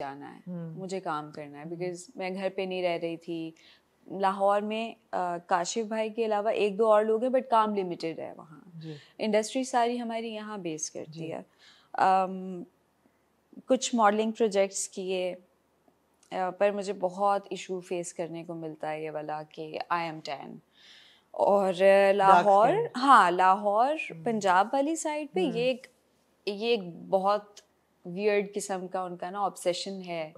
जाना है, मुझे काम करना है, बिकॉज मैं घर पे नहीं रह रही थी। लाहौर में काशिफ भाई के अलावा एक दो और लोग हैं, बट काम लिमिटेड है वहाँ। इंडस्ट्री सारी हमारी यहाँ बेस करती है। कुछ मॉडलिंग प्रोजेक्ट्स किए, पर मुझे बहुत इशू फेस करने को मिलता है ये वाला कि आई एम टैन। और लाहौर, हाँ लाहौर पंजाब वाली साइड पे ये एक बहुत वियर्ड किस्म का उनका ना ऑब्सेशन है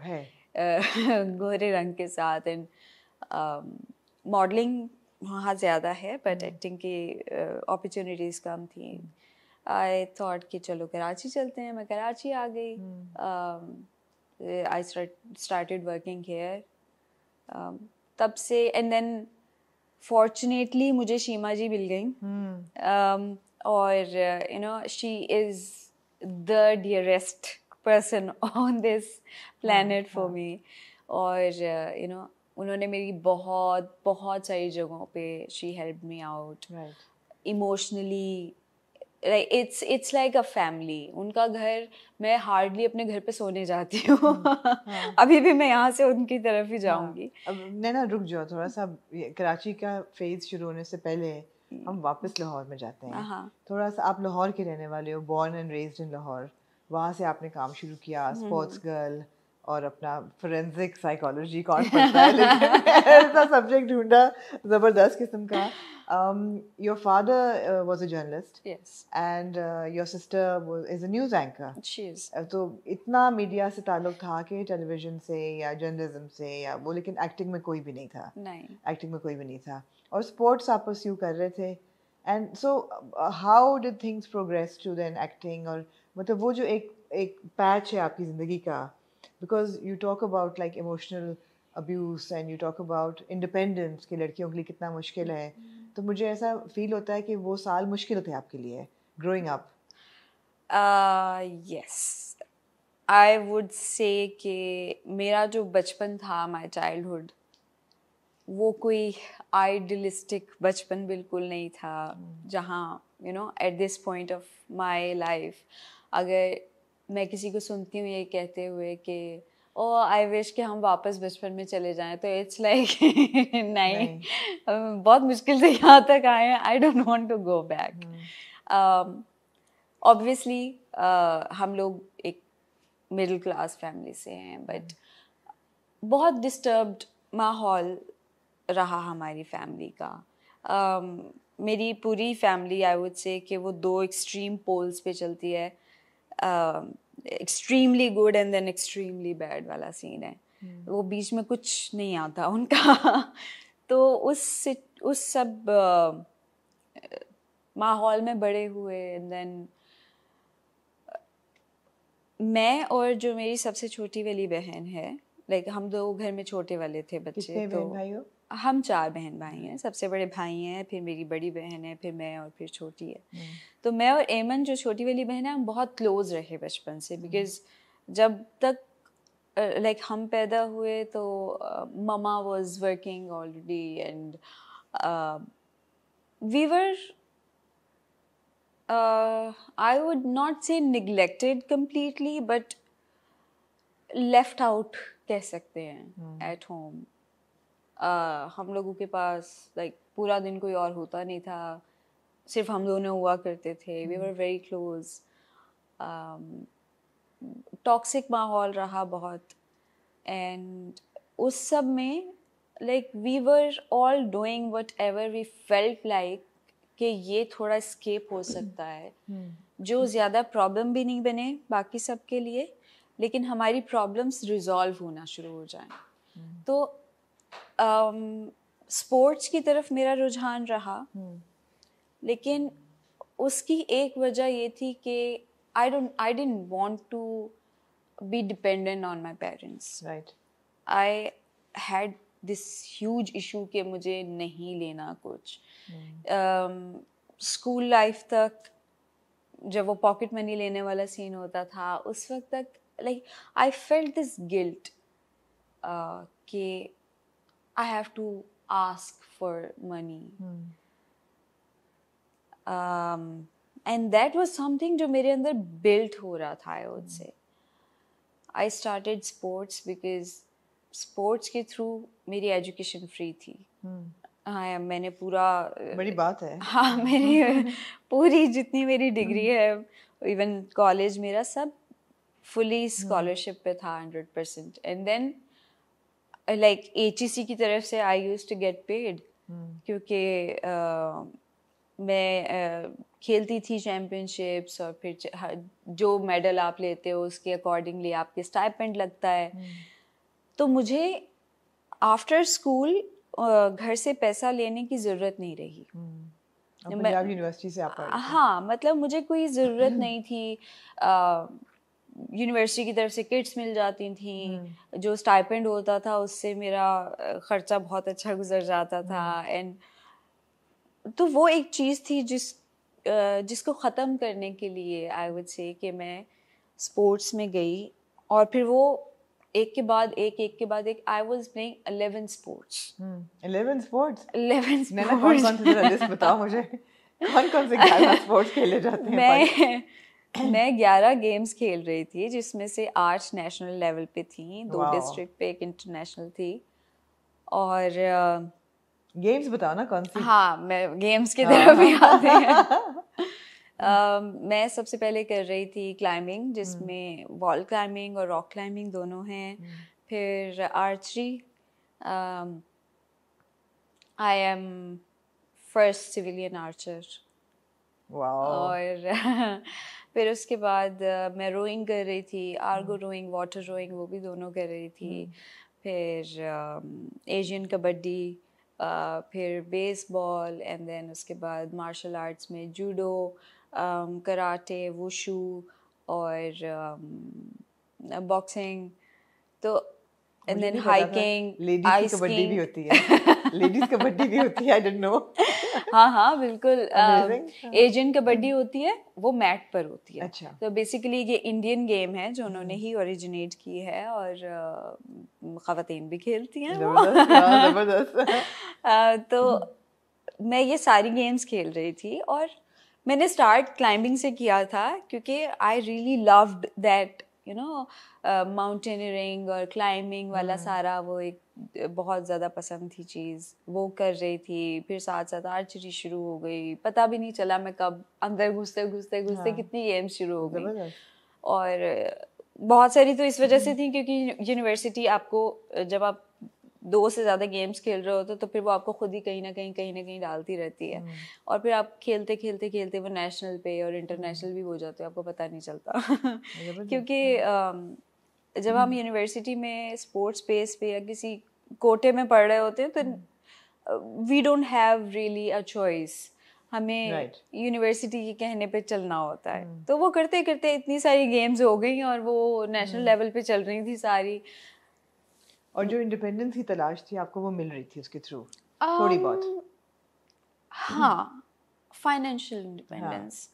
गोरे रंग के साथ। एंड मॉडलिंग वहाँ ज़्यादा है, बट एक्टिंग की अपॉर्चुनिटीज़ कम थी। आई थॉट कि चलो कराची चलते हैं, मैं कराची आ गई। I started working here. तब से एंड देन फॉर्चुनेटली मुझे शीमा जी मिल गई। और you know she is the dearest person on this planet for me. और you know उन्होंने मेरी बहुत बहुत सारी जगहों पे she helped me out emotionally, like it's like a family. उनका घर, मैं हार्डली अपने घर पे सोने जाती हूँ। अभी भी मैं यहाँ से उनकी तरफ ही जाऊँगी। अब नैना रुक जाओ थोड़ा सा, कराची का फेज शुरू होने से पहले हम वापस लाहौर में जाते हैं। थोड़ा सा, आप लाहौर के रहने वाले हो, born and raised in Lahore, वहाँ से आपने काम शुरू किया, स्पोर्ट्स गर्ल और अपना फोरेंसिक साइकोलॉजी कौन पढ़ता है, लेकिन ऐसा सब्जेक्ट ढूंढा ज़बरदस्त किस्म का। Your father was a journalist, yes, and your sister is a news anchor. She is. तो इतना मीडिया से ताल्लुक था कि टेलीविज़न से या जर्नलिज्म से या वो, लेकिन एक्टिंग में कोई भी नहीं था। एक्टिंग में कोई भी नहीं था, और स्पोर्ट्स आप परस्यू कर रहे थे। And so how did things progress to then acting? और मतलब वो जो एक पैच है आपकी ज़िंदगी का, because you talk about like emotional abuse and you talk about independence कि लड़कियों के लिए कितना मुश्किल है। तो मुझे ऐसा फील होता है कि वो साल मुश्किल थे आपके लिए growing up. Yes, I would say कि मेरा जो बचपन था, माई चाइल्डहुड, वो कोई आइडियलिस्टिक बचपन बिल्कुल नहीं था। जहाँ you know at this point of my life अगर मैं किसी को सुनती हूँ ये कहते हुए कि ओ आई विश कि हम वापस बचपन में चले जाएं, तो इट्स लाइक नहीं, बहुत मुश्किल से यहाँ तक आए हैं। I don't want to go back. Obviously हम लोग एक मिडिल क्लास फैमिली से हैं, बट बहुत डिस्टर्ब्ड माहौल रहा हमारी फैमिली का। मेरी पूरी फैमिली आई वुड से कि वो दो एक्सट्रीम पोल्स पे चलती है, extremely good and then extremely bad वाला सीन है। वो बीच में कुछ नहीं आता उनका। तो उस सब माहौल में बड़े हुए। एंड देन मैं और जो मेरी सबसे छोटी वाली बहन है, लाइक हम दो घर में छोटे वाले थे बच्चे। कितने बहन भाई हो? हम 4 बहन भाई हैं। सबसे बड़े भाई हैं, फिर मेरी बड़ी बहन है, फिर मैं, और फिर छोटी है। तो मैं और एमन जो छोटी वाली बहन है, हम बहुत क्लोज रहे बचपन से, बिकॉज जब तक लाइक हम पैदा हुए तो mama was working already and we were I would not say neglected completely, but left out कह सकते हैं at home. हम लोगों के पास like पूरा दिन कोई और होता नहीं था, सिर्फ हम दोनों हुआ करते थे. We were very close. Toxic माहौल रहा बहुत, and उस सब में like we were all doing whatever we felt like कि ये थोड़ा स्केप हो सकता है, जो ज़्यादा प्रॉब्लम भी नहीं बने बाकी सब के लिए, लेकिन हमारी प्रॉब्लम्स रिजॉल्व होना शुरू हो जाएं। तो स्पोर्ट्स की तरफ मेरा रुझान रहा, लेकिन उसकी एक वजह ये थी कि I didn't want to be dependent on my parents. Right. I had this huge issue कि मुझे नहीं लेना कुछ। स्कूल लाइफ तक जब वो पॉकेट मनी लेने वाला सीन होता था, उस वक्त तक like I felt this guilt कि I have to ask for money, and that was something जो मेरे अंदर बिल्ट हो रहा था। I would say I started sports because sports के थ्रू मेरी एजुकेशन फ्री थी। हाँ, मैंने पूरा, बड़ी बात है। हाँ, मेरी पूरी जितनी मेरी डिग्री है, इवन कॉलेज मेरा सब फुली स्कॉलरशिप पे था 100%। एंड देन लाइक HEC की तरफ से I used to get paid, क्योंकि मैं खेलती थी चैम्पियनशिप्स, और फिर जो मेडल आप लेते हो उसके अकॉर्डिंगली आपके स्टाइपेंड लगता है। तो मुझे आफ्टर स्कूल घर से पैसा लेने की ज़रूरत नहीं रही। पंजाब यूनिवर्सिटी से आप पढ़ रहे थे? हाँ, मतलब मुझे कोई ज़रूरत नहीं थी। यूनिवर्सिटी की तरफ से किट्स मिल जाती थी, जो स्टाइपेंड होता था उससे मेरा ख़र्चा बहुत अच्छा गुजर जाता था। एंड तो वो एक चीज़ थी जिसको ख़त्म करने के लिए आई वुड से कि मैं स्पोर्ट्स में गई, और फिर वो एक के बाद एक I was playing 11 sports. 11 sports? 11 sports. कौन-कौन से, जरा लिस्ट बताओ मुझे। कौन-कौन से 11 स्पोर्ट्स खेले जाते हैं? मैं 11 गेम्स खेल रही थी, जिसमें से 8 नेशनल लेवल पे थी, 2 डिस्ट्रिक्ट पे, एक इंटरनेशनल थी। और गेम्स बताओ ना कौन सी। हाँ, मैं गेम्स की तरफ भी आते हैं। मैं सबसे पहले कर रही थी क्लाइंबिंग, जिसमें वॉल क्लाइंबिंग और रॉक क्लाइंबिंग दोनों हैं। फिर archery, I am first civilian Archer. और फिर उसके बाद मैं रोइंग कर रही थी, आर्गो रोइंग, वाटर रोइंग, वो भी दोनों कर रही थी। फिर एशियन कबड्डी, फिर बेसबॉल, एंड देन उसके बाद मार्शल आर्ट्स में जूडो, कराटे, वुशू और बॉक्सिंग। तो एंड देन हाइकिंग, लेडीज की कबड्डी भी होती है। लेडीज कबड्डी भी होती है, आई डोंट नो। हाँ, बिल्कुल। एशियन कबड्डी होती है, वो मैट पर होती है। अच्छा। तो बेसिकली ये इंडियन गेम है जो उन्होंने ही ओरिजिनेट की है, और ख़वातीन भी खेलती हैं। जबरदस्त। तो मैं ये सारी गेम्स खेल रही थी, और मैंने स्टार्ट क्लाइंबिंग से किया था, क्योंकि I really loved that, you know, mountaineering और क्लाइंबिंग वाला सारा, वो एक बहुत ज़्यादा पसंद थी चीज़, वो कर रही थी। फिर साथ साथ आर्चरी शुरू हो गई, पता भी नहीं चला मैं कब अंदर घुसते कितनी गेम्स शुरू हो गई। और बहुत सारी तो इस वजह से थी क्योंकि यूनिवर्सिटी आपको, जब आप 2 से ज़्यादा गेम्स खेल रहे होते तो फिर वो आपको खुद ही कहीं ना कहीं डालती रहती है। और फिर आप खेलते वो नेशनल पे और इंटरनेशनल भी हो जाते हो, आपको पता नहीं चलता। क्योंकि जब हम यूनिवर्सिटी में स्पोर्ट्स स्पेस पे या किसी कोटे में पढ़ रहे होते हैं तो we don't have really a choice, हमें यूनिवर्सिटी के कहने पे चलना होता है। तो वो करते करते इतनी सारी गेम्स हो गई, और वो नेशनल लेवल पे चल रही थी सारी। और जो इंडिपेंडेंस की तलाश थी आपको, वो मिल रही थी उसके थ्रू थोड़ी बहुत? हाँ, फाइनेंशियल इंडिपेंडेंस।